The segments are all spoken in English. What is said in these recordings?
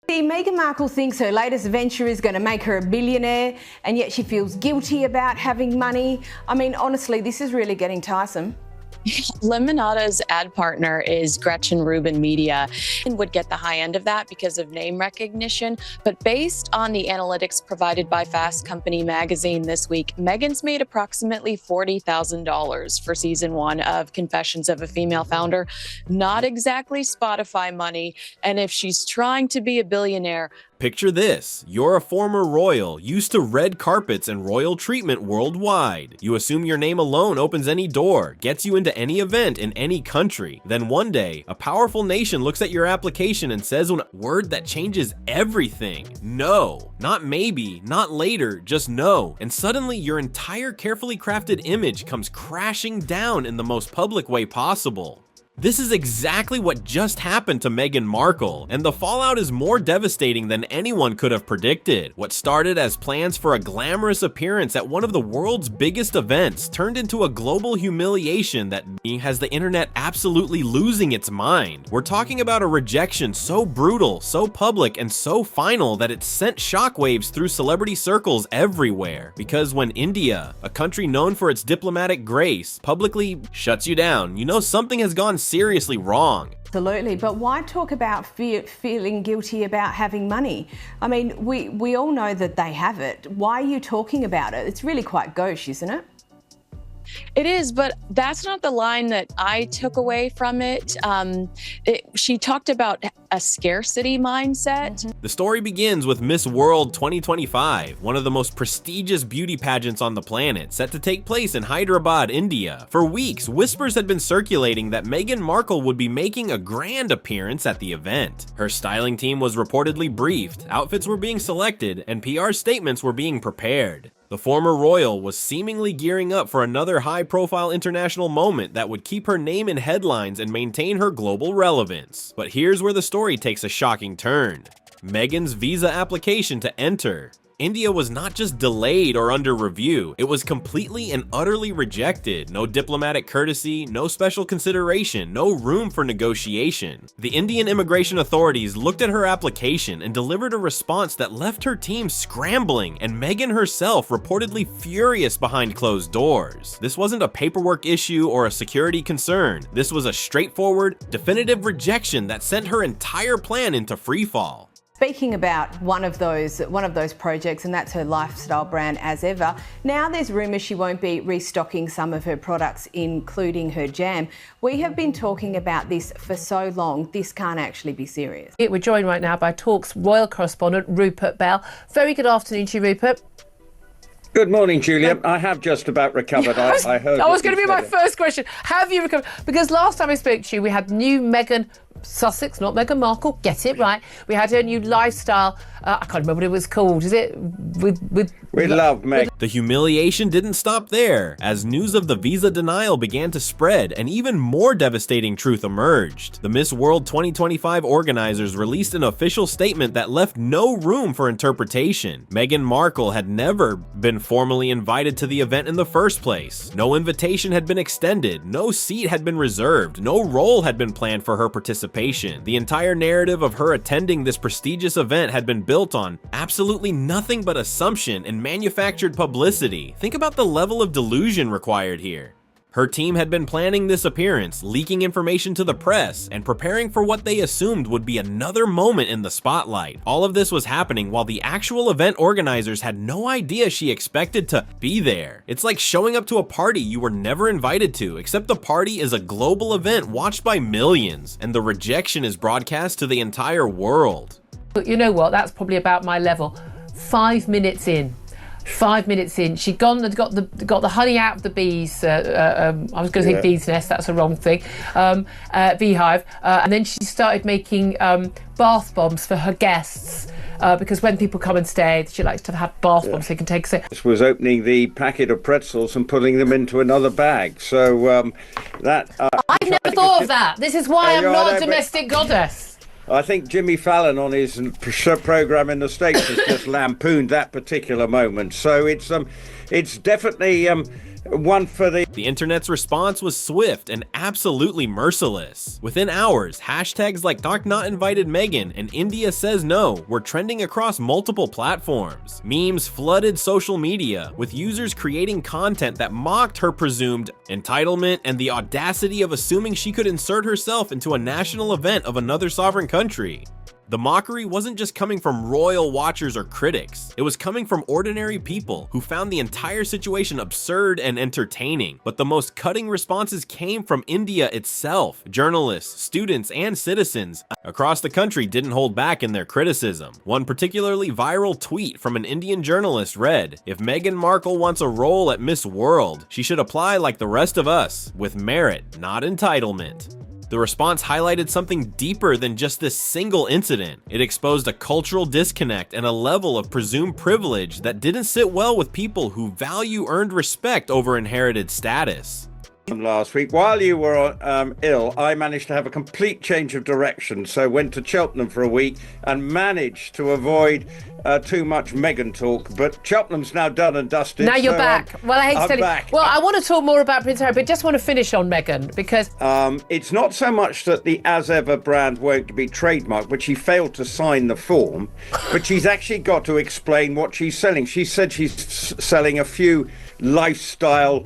Meghan Markle thinks her latest venture is going to make her a billionaire, and yet she feels guilty about having money. I mean, honestly, this is really getting tiresome. Lemonada's ad partner is Gretchen Rubin Media and would get the high end of that because of name recognition. But based on the analytics provided by Fast Company magazine this week, Meghan's made approximately $40,000 for season 1 of Confessions of a Female Founder. Not exactly Spotify money. And if she's trying to be a billionaire, picture this. You're a former royal, used to red carpets and royal treatment worldwide. You assume your name alone opens any door, gets you into any event in any country. Then one day, a powerful nation looks at your application and says a word that changes everything. No. Not maybe, not later, just no. And suddenly your entire carefully crafted image comes crashing down in the most public way possible. This is exactly what just happened to Meghan Markle, and the fallout is more devastating than anyone could have predicted. What started as plans for a glamorous appearance at one of the world's biggest events turned into a global humiliation that has the internet absolutely losing its mind. We're talking about a rejection so brutal, so public, and so final that it sent shockwaves through celebrity circles everywhere. Because when India, a country known for its diplomatic grace, publicly shuts you down, you know something has gone seriously wrong. Absolutely, but why talk about feeling guilty about having money? I mean, we all know that they have it. Why are you talking about it? It's really quite gauche, isn't it? It is, but that's not the line that I took away from it. She talked about a scarcity mindset. The story begins with Miss World 2025, one of the most prestigious beauty pageants on the planet, set to take place in Hyderabad, India. For weeks, whispers had been circulating that Meghan Markle would be making a grand appearance at the event. Her styling team was reportedly briefed, outfits were being selected, and PR statements were being prepared. The former royal was seemingly gearing up for another high-profile international moment that would keep her name in headlines and maintain her global relevance. But here's where the story takes a shocking turn. Meghan's visa application to enter. India was not just delayed or under review, it was completely and utterly rejected. No diplomatic courtesy, no special consideration, no room for negotiation. The Indian immigration authorities looked at her application and delivered a response that left her team scrambling, and Meghan herself reportedly furious behind closed doors. This wasn't a paperwork issue or a security concern. This was a straightforward, definitive rejection that sent her entire plan into freefall. Speaking about one of those projects, and that's her lifestyle brand As Ever, now there's rumours she won't be restocking some of her products, including her jam. We have been talking about this for so long, this can't actually be serious. We're joined right now by Talk's royal correspondent, Rupert Bell. Very good afternoon to you, Rupert. Good morning, Julia. I have just about recovered. I heard. That was going to be my first question. Have you recovered? Because last time I spoke to you, we had new Meghan Sussex, not Meghan Markle, get it right. We had her new lifestyle, I can't remember what it was called, is it? We love Meghan. The humiliation didn't stop there, as news of the visa denial began to spread and even more devastating truth emerged. The Miss World 2025 organizers released an official statement that left no room for interpretation. Meghan Markle had never been formally invited to the event in the first place. No invitation had been extended, no seat had been reserved, no role had been planned for her participation. The entire narrative of her attending this prestigious event had been built on absolutely nothing but assumption and manufactured publicity. Think about the level of delusion required here. Her team had been planning this appearance, leaking information to the press, and preparing for what they assumed would be another moment in the spotlight. All of this was happening while the actual event organizers had no idea she expected to be there. It's like showing up to a party you were never invited to, except the party is a global event watched by millions, and the rejection is broadcast to the entire world. But you know what? That's probably about my level. 5 minutes in. 5 minutes in, she'd got the honey out of the bees. I was going to say bee's nest. That's a wrong thing. Beehive, and then she started making bath bombs for her guests because when people come and stay, she likes to have bath bombs so they can take a sip. This was opening the packet of pretzels and putting them into another bag. So I never thought of that. This is why I'm not a domestic goddess. I think Jimmy Fallon on his program in the States has just lampooned that particular moment. So it's definitely one for the... The internet's response was swift and absolutely merciless. Within hours, hashtags like Doc Not Invited Meghan and India Says No were trending across multiple platforms. Memes flooded social media, with users creating content that mocked her presumed entitlement and the audacity of assuming she could insert herself into a national event of another sovereign country. The mockery wasn't just coming from royal watchers or critics, it was coming from ordinary people who found the entire situation absurd and entertaining. But the most cutting responses came from India itself. Journalists, students, and citizens across the country didn't hold back in their criticism. One particularly viral tweet from an Indian journalist read, "If Meghan Markle wants a role at Miss World, she should apply like the rest of us, with merit, not entitlement." The response highlighted something deeper than just this single incident. It exposed a cultural disconnect and a level of presumed privilege that didn't sit well with people who value earned respect over inherited status. Last week, while you were ill, I managed to have a complete change of direction, so went to Cheltenham for a week and managed to avoid too much Meghan talk, but Cheltenham's now done and dusted. Now you're back. Well, I hate to tell you. Back. Well, I want to talk more about Prince Harry, but just want to finish on Meghan because it's not so much that the As Ever brand won't be trademarked, but she failed to sign the form. But she's actually got to explain what she's selling. She said she's selling a few lifestyle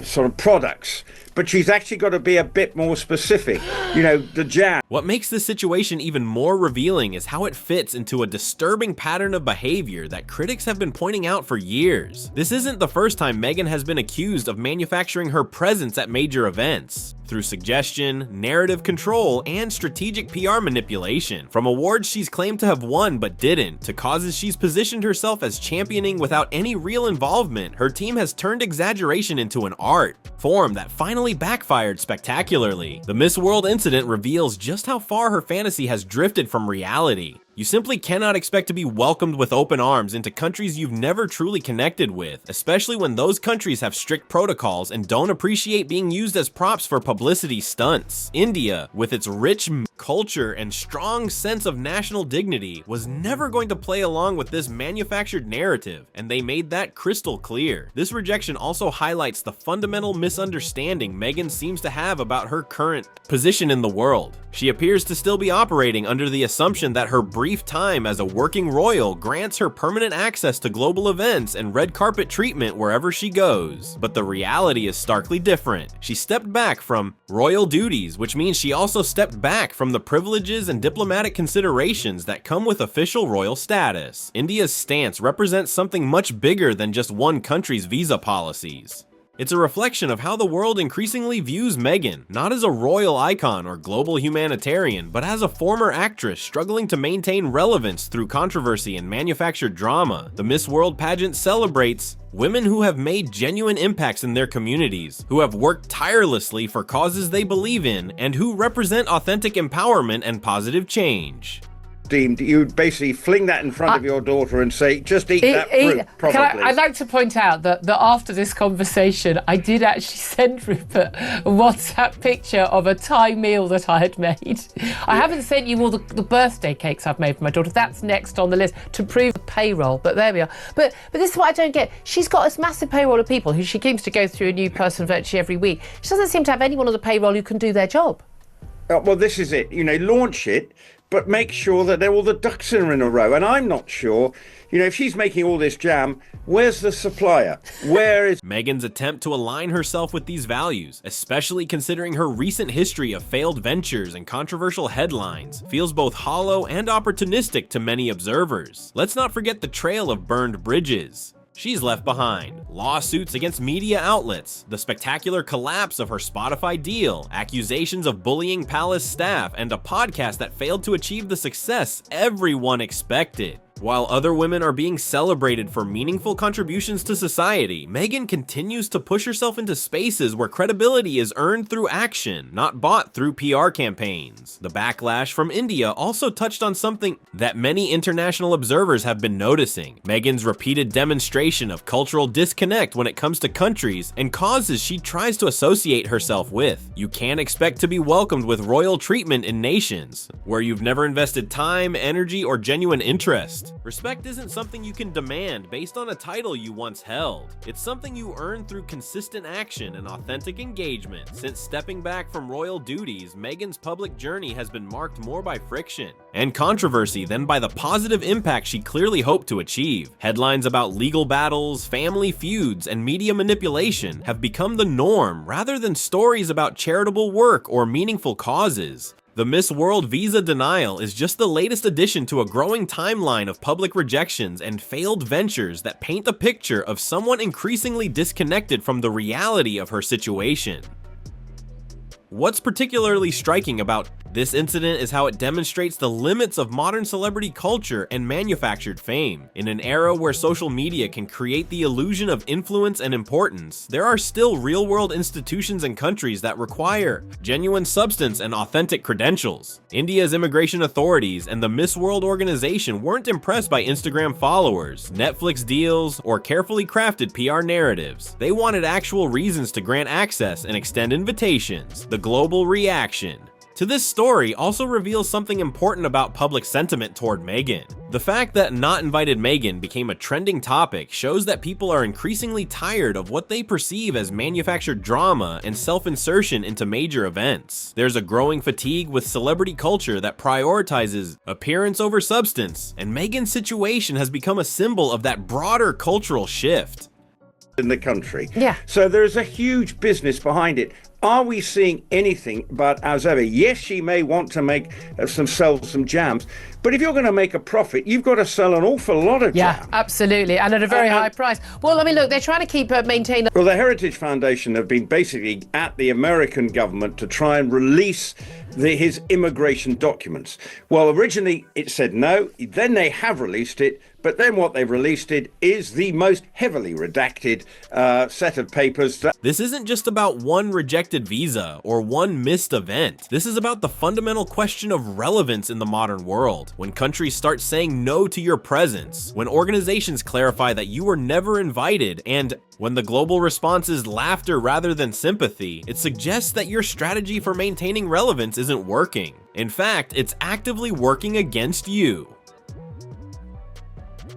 sort of products, but she's actually got to be a bit more specific. You know, the jam. What makes this situation even more revealing is how it fits into a disturbing pattern of behavior that critics have been pointing out for years. This isn't the first time Meghan has been accused of manufacturing her presence at major events. Through suggestion, narrative control, and strategic PR manipulation. From awards she's claimed to have won but didn't, to causes she's positioned herself as championing without any real involvement, her team has turned exaggeration into an art form that finally backfired spectacularly. The Miss World incident reveals just how far her fantasy has drifted from reality. You simply cannot expect to be welcomed with open arms into countries you've never truly connected with, especially when those countries have strict protocols and don't appreciate being used as props for publicity stunts. India, with its rich culture and strong sense of national dignity, was never going to play along with this manufactured narrative, and they made that crystal clear. This rejection also highlights the fundamental misunderstanding Meghan seems to have about her current position in the world. She appears to still be operating under the assumption that her brief time as a working royal grants her permanent access to global events and red carpet treatment wherever she goes. But the reality is starkly different. She stepped back from royal duties, which means she also stepped back from the privileges and diplomatic considerations that come with official royal status. India's stance represents something much bigger than just one country's visa policies. It's a reflection of how the world increasingly views Meghan, not as a royal icon or global humanitarian, but as a former actress struggling to maintain relevance through controversy and manufactured drama. The Miss World pageant celebrates women who have made genuine impacts in their communities, who have worked tirelessly for causes they believe in, and who represent authentic empowerment and positive change. You'd basically fling that in front of your daughter and say, just eat that fruit, probably. I'd like to point out that after this conversation, I did actually send Rupert a WhatsApp picture of a Thai meal that I had made. I haven't sent you all the birthday cakes I've made for my daughter. That's next on the list to prove the payroll, but there we are. But this is what I don't get. She's got this massive payroll of people who she seems to go through a new person virtually every week. She doesn't seem to have anyone on the payroll who can do their job. Well, this is it. You know, launch it, but make sure that all the ducks are in a row. And I'm not sure, you know, if she's making all this jam, where's the supplier? Where is... Meghan's attempt to align herself with these values, especially considering her recent history of failed ventures and controversial headlines, feels both hollow and opportunistic to many observers. Let's not forget the trail of burned bridges she's left behind, lawsuits against media outlets, the spectacular collapse of her Spotify deal, accusations of bullying palace staff, and a podcast that failed to achieve the success everyone expected. While other women are being celebrated for meaningful contributions to society, Meghan continues to push herself into spaces where credibility is earned through action, not bought through PR campaigns. The backlash from India also touched on something that many international observers have been noticing: Meghan's repeated demonstration of cultural disconnect when it comes to countries and causes she tries to associate herself with. You can't expect to be welcomed with royal treatment in nations where you've never invested time, energy, or genuine interest. respect. Respect isn't something you can demand based on a title you once held. It's something you earn through consistent action and authentic engagement. Since stepping back from royal duties, Meghan's public journey has been marked more by friction and controversy than by the positive impact she clearly hoped to achieve. Headlines about legal battles, family feuds, and media manipulation have become the norm rather than stories about charitable work or meaningful causes. The Miss World visa denial is just the latest addition to a growing timeline of public rejections and failed ventures that paint a picture of someone increasingly disconnected from the reality of her situation. What's particularly striking about this incident is how it demonstrates the limits of modern celebrity culture and manufactured fame. In an era where social media can create the illusion of influence and importance, there are still real-world institutions and countries that require genuine substance and authentic credentials. India's immigration authorities and the Miss World organization weren't impressed by Instagram followers, Netflix deals, or carefully crafted PR narratives. They wanted actual reasons to grant access and extend invitations. The global reaction to this story also reveals something important about public sentiment toward Meghan. The fact that Not Invited Meghan became a trending topic shows that people are increasingly tired of what they perceive as manufactured drama and self-insertion into major events. There's a growing fatigue with celebrity culture that prioritizes appearance over substance, and Meghan's situation has become a symbol of that broader cultural shift in the country. Yeah. So there's a huge business behind it. Are we seeing anything but as ever? Yes, she may want to sell some jams, but if you're going to make a profit, you've got to sell an awful lot of jam. Yeah, absolutely, and at a very high price. Well, I mean, look, they're trying to keep maintain. Well, the Heritage Foundation have been basically at the American government to try and release his immigration documents. Well, originally it said no, then they have released it, but then what they've released is the most heavily redacted set of papers. This isn't just about one rejected visa or one missed event. This is about the fundamental question of relevance in the modern world. When countries start saying no to your presence, when organizations clarify that you were never invited, and when the global response is laughter rather than sympathy, it suggests that your strategy for maintaining relevance isn't working. In fact, it's actively working against you.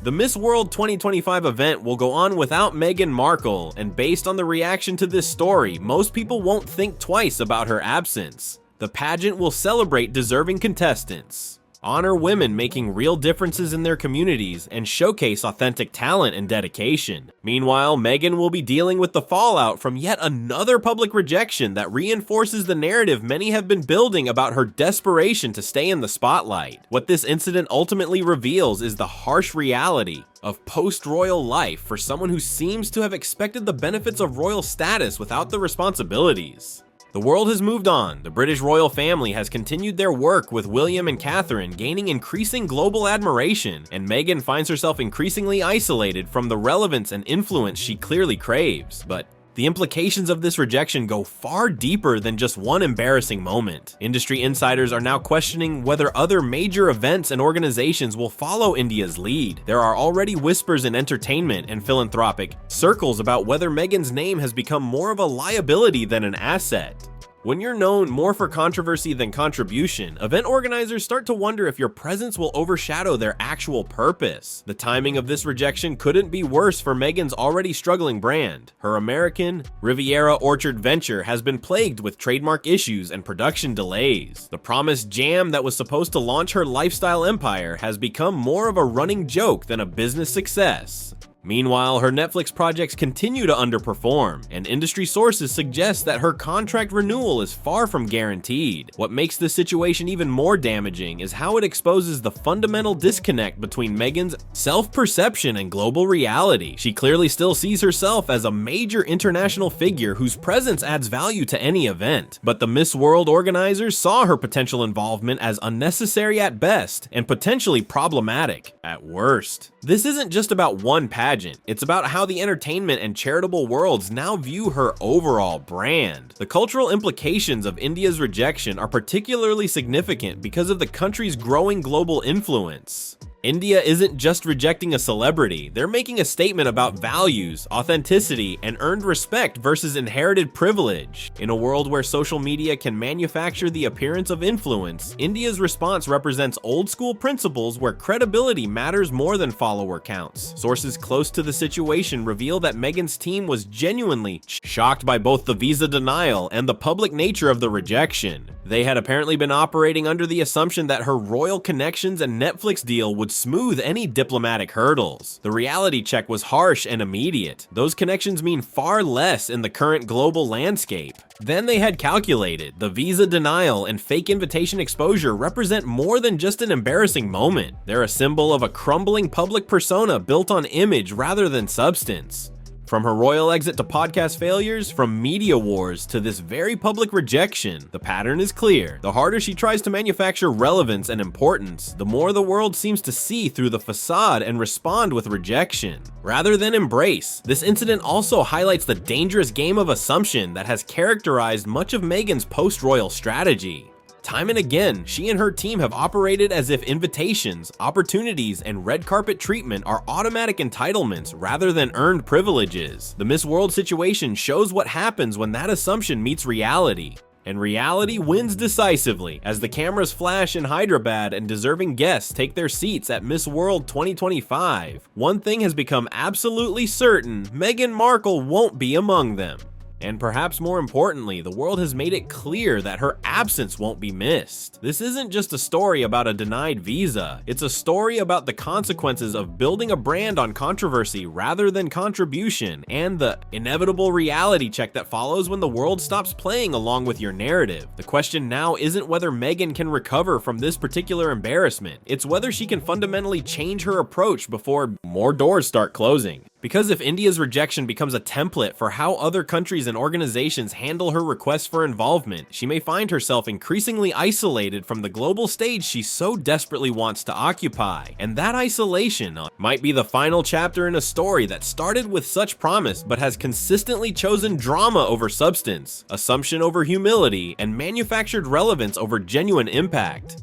The Miss World 2025 event will go on without Meghan Markle, and based on the reaction to this story, most people won't think twice about her absence. The pageant will celebrate deserving contestants, honor women making real differences in their communities, and showcase authentic talent and dedication. Meanwhile, Meghan will be dealing with the fallout from yet another public rejection that reinforces the narrative many have been building about her desperation to stay in the spotlight. What this incident ultimately reveals is the harsh reality of post-royal life for someone who seems to have expected the benefits of royal status without the responsibilities. The world has moved on. The British royal family has continued their work, with William and Catherine gaining increasing global admiration, and Meghan finds herself increasingly isolated from the relevance and influence she clearly craves. But the implications of this rejection go far deeper than just one embarrassing moment. Industry insiders are now questioning whether other major events and organizations will follow India's lead. There are already whispers in entertainment and philanthropic circles about whether Meghan's name has become more of a liability than an asset. When you're known more for controversy than contribution, event organizers start to wonder if your presence will overshadow their actual purpose. The timing of this rejection couldn't be worse for Meghan's already struggling brand. Her American Riviera Orchard venture has been plagued with trademark issues and production delays. The promised jam that was supposed to launch her lifestyle empire has become more of a running joke than a business success. Meanwhile, her Netflix projects continue to underperform, and industry sources suggest that her contract renewal is far from guaranteed. What makes this situation even more damaging is how it exposes the fundamental disconnect between Meghan's self-perception and global reality. She clearly still sees herself as a major international figure whose presence adds value to any event, but the Miss World organizers saw her potential involvement as unnecessary at best and potentially problematic at worst. This isn't just about one pageant. It's about how the entertainment and charitable worlds now view her overall brand. The cultural implications of India's rejection are particularly significant because of the country's growing global influence. India isn't just rejecting a celebrity, they're making a statement about values, authenticity, and earned respect versus inherited privilege. In a world where social media can manufacture the appearance of influence, India's response represents old-school principles where credibility matters more than follower counts. Sources close to the situation reveal that Meghan's team was genuinely shocked by both the visa denial and the public nature of the rejection. They had apparently been operating under the assumption that her royal connections and Netflix deal would smooth any diplomatic hurdles. The reality check was harsh and immediate. Those connections mean far less in the current global landscape than they had calculated. The visa denial and fake invitation exposure represent more than just an embarrassing moment. They're a symbol of a crumbling public persona built on image rather than substance. From her royal exit to podcast failures, from media wars to this very public rejection, the pattern is clear. The harder she tries to manufacture relevance and importance, the more the world seems to see through the facade and respond with rejection, rather than embrace. This incident also highlights the dangerous game of assumption that has characterized much of Meghan's post-royal strategy. Time and again, she and her team have operated as if invitations, opportunities, and red carpet treatment are automatic entitlements rather than earned privileges. The Miss World situation shows what happens when that assumption meets reality. And reality wins decisively as the cameras flash in Hyderabad and deserving guests take their seats at Miss World 2025. One thing has become absolutely certain: Meghan Markle won't be among them. And perhaps more importantly, the world has made it clear that her absence won't be missed. This isn't just a story about a denied visa, it's a story about the consequences of building a brand on controversy rather than contribution, and the inevitable reality check that follows when the world stops playing along with your narrative. The question now isn't whether Meghan can recover from this particular embarrassment, it's whether she can fundamentally change her approach before more doors start closing. Because if India's rejection becomes a template for how other countries and organizations handle her requests for involvement, she may find herself increasingly isolated from the global stage she so desperately wants to occupy. And that isolation might be the final chapter in a story that started with such promise but has consistently chosen drama over substance, assumption over humility, and manufactured relevance over genuine impact.